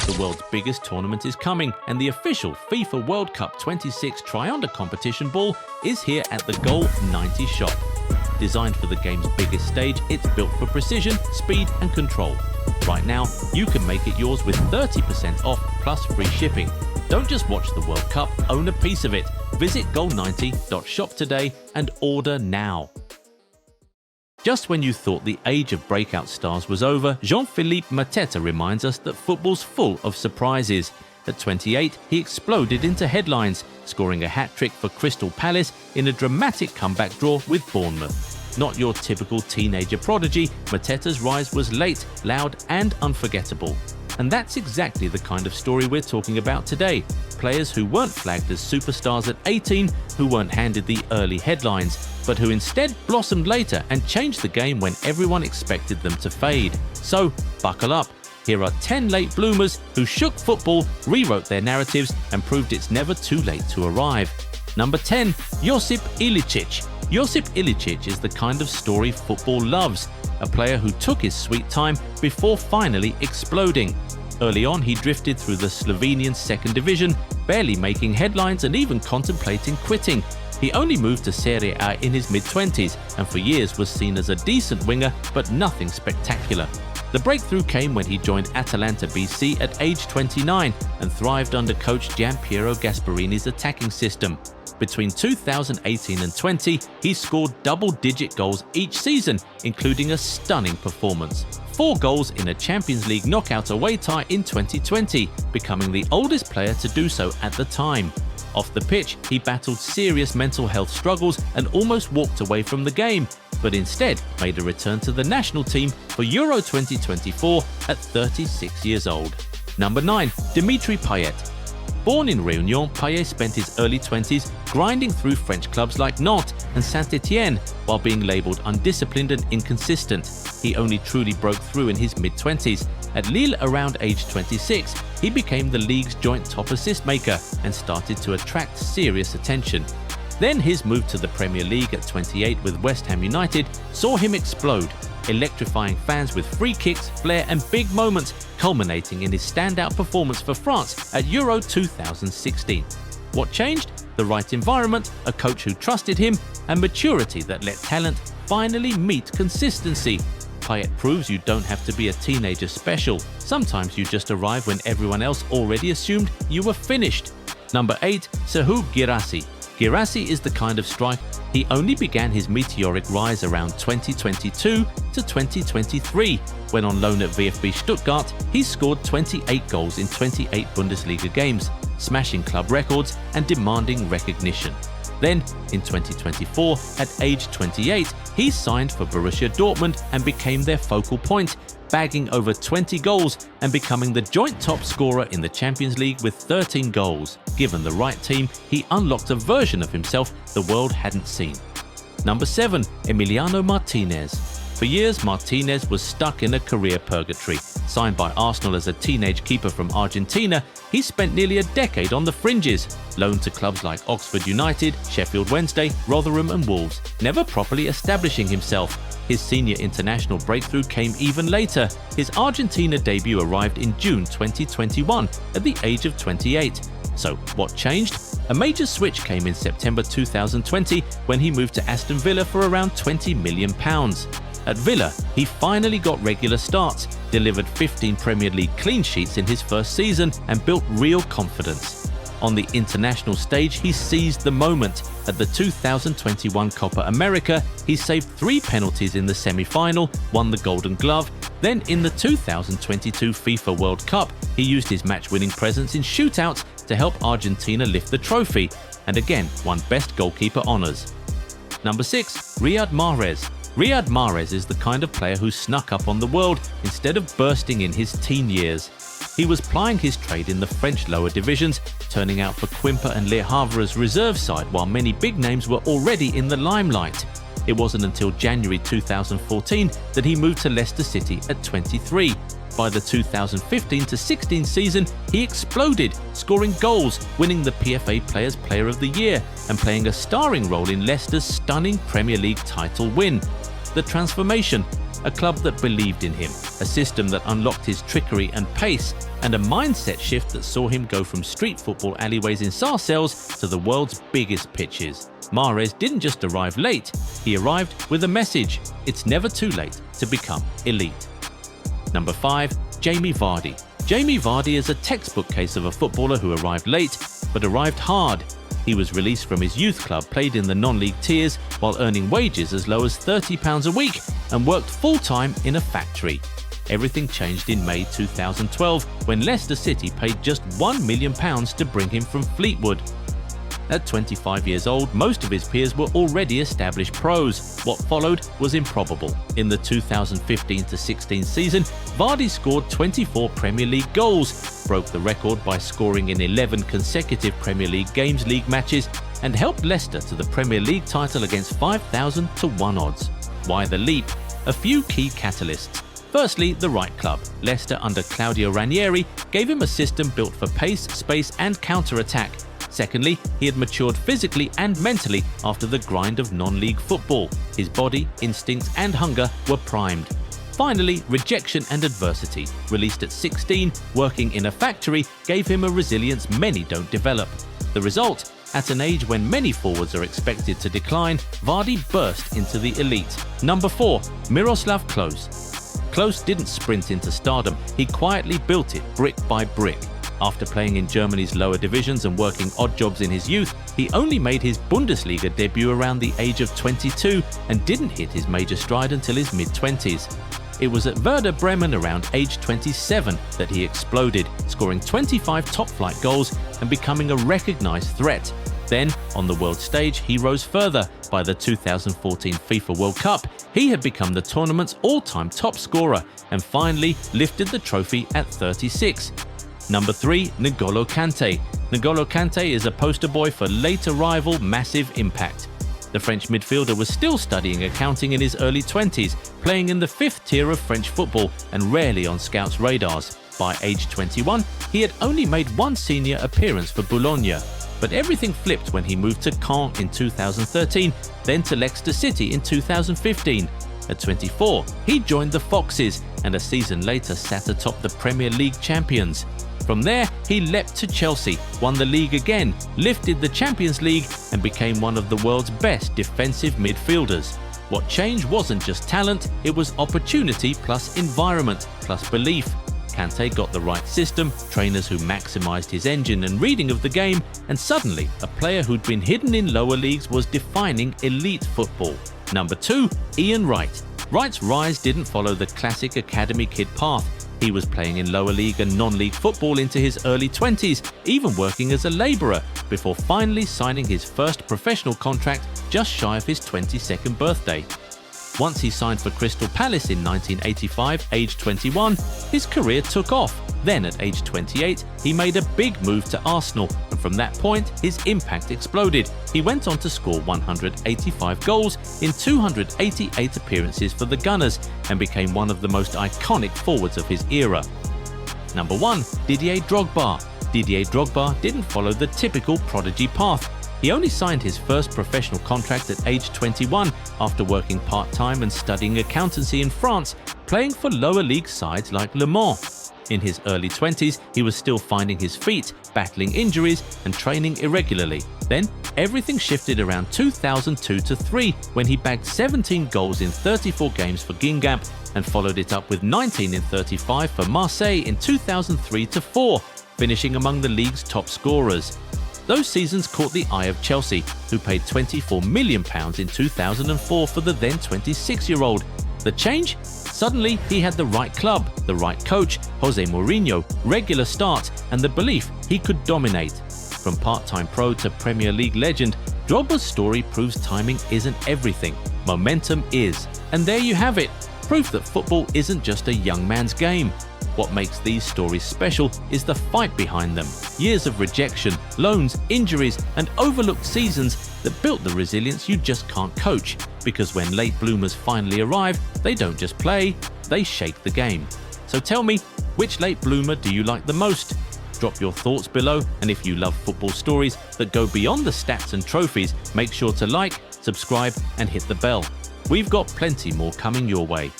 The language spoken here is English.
The world's biggest tournament is coming, and the official FIFA World Cup 26 Try-Under competition ball is here at the Goal 90 shop. Designed for the game's biggest stage, it's built for precision, speed and control. Right now, you can make it yours with 30% off plus free shipping. Don't just watch the World Cup, own a piece of it. Visit goal90.shop today and order now. Just when you thought the age of breakout stars was over, Jean-Philippe Mateta reminds us that football's full of surprises. At 28, he exploded into headlines, scoring a hat-trick for Crystal Palace in a dramatic comeback draw with Bournemouth. Not your typical teenager prodigy, Mateta's rise was late, loud and unforgettable. And that's exactly the kind of story we're talking about today. Players who weren't flagged as superstars at 18, who weren't handed the early headlines, but who instead blossomed later and changed the game when everyone expected them to fade. So, buckle up. Here are 10 late bloomers who shook football, rewrote their narratives and proved it's never too late to arrive. Number 10. Josip Ilicic. Josip Ilicic is the kind of story football loves, a player who took his sweet time before finally exploding. Early on, he drifted through the Slovenian second division, barely making headlines and even contemplating quitting. He only moved to Serie A in his mid-20s and for years was seen as a decent winger, but nothing spectacular. The breakthrough came when he joined Atalanta BC at age 29 and thrived under coach Gianpiero Gasparini's attacking system. Between 2018 and 20, he scored double-digit goals each season, including a stunning performance. 4 goals in a Champions League knockout away tie in 2020, becoming the oldest player to do so at the time. Off the pitch, he battled serious mental health struggles and almost walked away from the game, but instead made a return to the national team for Euro 2024 at 36 years old. Number 9. Dimitri Payet. Born in Réunion, Payet spent his early 20s grinding through French clubs like Nantes and Saint-Étienne while being labelled undisciplined and inconsistent. He only truly broke through in his mid-20s. At Lille around age 26, he became the league's joint top assist maker and started to attract serious attention. Then his move to the Premier League at 28 with West Ham United saw him explode, electrifying fans with free kicks, flair and big moments, culminating in his standout performance for France at Euro 2016. What changed? The right environment, a coach who trusted him, and maturity that let talent finally meet consistency. Payet proves you don't have to be a teenager special. Sometimes you just arrive when everyone else already assumed you were finished. Number 8. Serhou Guirassy. Guirassy is the kind of striker. He only began his meteoric rise around 2022 to 2023, when on loan at VfB Stuttgart, he scored 28 goals in 28 Bundesliga games, smashing club records and demanding recognition. Then, in 2024, at age 28, he signed for Borussia Dortmund and became their focal point, bagging over 20 goals and becoming the joint top scorer in the Champions League with 13 goals. Given the right team, he unlocked a version of himself the world hadn't seen. Number 7. Emiliano Martinez. For years, Martinez was stuck in a career purgatory. Signed by Arsenal as a teenage keeper from Argentina, he spent nearly a decade on the fringes, loaned to clubs like Oxford United, Sheffield Wednesday, Rotherham and Wolves, never properly establishing himself. His senior international breakthrough came even later. His Argentina debut arrived in June 2021 at the age of 28. So, what changed? A major switch came in September 2020 when he moved to Aston Villa for around £20 million. At Villa, he finally got regular starts, delivered 15 Premier League clean sheets in his first season and built real confidence. On the international stage, he seized the moment. At the 2021 Copa America, he saved 3 penalties in the semi-final, won the Golden Glove. Then in the 2022 FIFA World Cup, he used his match-winning presence in shootouts to help Argentina lift the trophy, and again won Best Goalkeeper honours. Number 6. Riyad Mahrez. Riyad Mahrez is the kind of player who snuck up on the world instead of bursting in his teen years. He was plying his trade in the French lower divisions, turning out for Quimper and Le Havre's reserve side while many big names were already in the limelight. It wasn't until January 2014 that he moved to Leicester City at 23. By the 2015-16 season, he exploded, scoring goals, winning the PFA Players Player of the Year, and playing a starring role in Leicester's stunning Premier League title win. The transformation, a club that believed in him, a system that unlocked his trickery and pace, and a mindset shift that saw him go from street football alleyways in Sarcelles to the world's biggest pitches. Mahrez didn't just arrive late, he arrived with a message: it's never too late to become elite. Number 5. Jamie Vardy. Jamie Vardy is a textbook case of a footballer who arrived late, but arrived hard. He was released from his youth club, played in the non-league tiers while earning wages as low as £30 a week, and worked full-time in a factory. Everything changed in May 2012 when Leicester City paid just £1 million to bring him from Fleetwood. At 25 years old, most of his peers were already established pros. What followed was improbable. In the 2015-16 season, Vardy scored 24 Premier League goals, broke the record by scoring in 11 consecutive Premier League Games League matches, and helped Leicester to the Premier League title against 5,000 to 1 odds. Why the leap? A few key catalysts. Firstly, the Wright club. Leicester under Claudio Ranieri gave him a system built for pace, space and counter-attack. Secondly, he had matured physically and mentally after the grind of non-league football. His body, instincts and hunger were primed. Finally, rejection and adversity. Released at 16, working in a factory gave him a resilience many don't develop. The result? At an age when many forwards are expected to decline, Vardy burst into the elite. Number 4. Miroslav Klose. Klose didn't sprint into stardom, he quietly built it brick by brick. After playing in Germany's lower divisions and working odd jobs in his youth, he only made his Bundesliga debut around the age of 22 and didn't hit his major stride until his mid-20s. It was at Werder Bremen around age 27 that he exploded, scoring 25 top-flight goals and becoming a recognised threat. Then, on the world stage, he rose further. By the 2014 FIFA World Cup, he had become the tournament's all-time top scorer and finally lifted the trophy at 36. Number 3. N'Golo Kante. N'Golo Kante is a poster boy for late arrival massive impact. The French midfielder was still studying accounting in his early 20s, playing in the 5th tier of French football and rarely on scouts' radars. By age 21, he had only made one senior appearance for Boulogne. But everything flipped when he moved to Caen in 2013, then to Leicester City in 2015. At 24, he joined the Foxes and a season later sat atop the Premier League champions. From there, he leapt to Chelsea, won the league again, lifted the Champions League and became one of the world's best defensive midfielders. What changed wasn't just talent, it was opportunity plus environment plus belief. Kante got the right system, trainers who maximised his engine and reading of the game, and suddenly a player who'd been hidden in lower leagues was defining elite football. Number 2. Ian Wright. Wright's rise didn't follow the classic academy kid path. He was playing in lower league and non-league football into his early 20s, even working as a labourer, before finally signing his first professional contract just shy of his 22nd birthday. Once he signed for Crystal Palace in 1985, aged 21, his career took off. Then at age 28, he made a big move to Arsenal, and from that point, his impact exploded. He went on to score 185 goals in 288 appearances for the Gunners and became one of the most iconic forwards of his era. Number 1. Didier Drogba. Didier Drogba didn't follow the typical prodigy path. He only signed his first professional contract at age 21 after working part-time and studying accountancy in France, playing for lower league sides like Le Mans. In his early 20s, he was still finding his feet, battling injuries and training irregularly. Then, everything shifted around 2002-03 when he bagged 17 goals in 34 games for Guingamp and followed it up with 19 in 35 for Marseille in 2003-04, finishing among the league's top scorers. Those seasons caught the eye of Chelsea, who paid £24 million in 2004 for the then 26-year-old. The change? Suddenly, he had the right club, the right coach, Jose Mourinho, regular starts, and the belief he could dominate. From part-time pro to Premier League legend, Drogba's story proves timing isn't everything. Momentum is. And there you have it, proof that football isn't just a young man's game. What makes these stories special is the fight behind them. Years of rejection, loans, injuries, and overlooked seasons that built the resilience you just can't coach. Because when late bloomers finally arrive, they don't just play, they shake the game. So tell me, which late bloomer do you like the most? Drop your thoughts below, and if you love football stories that go beyond the stats and trophies, make sure to like, subscribe, and hit the bell. We've got plenty more coming your way.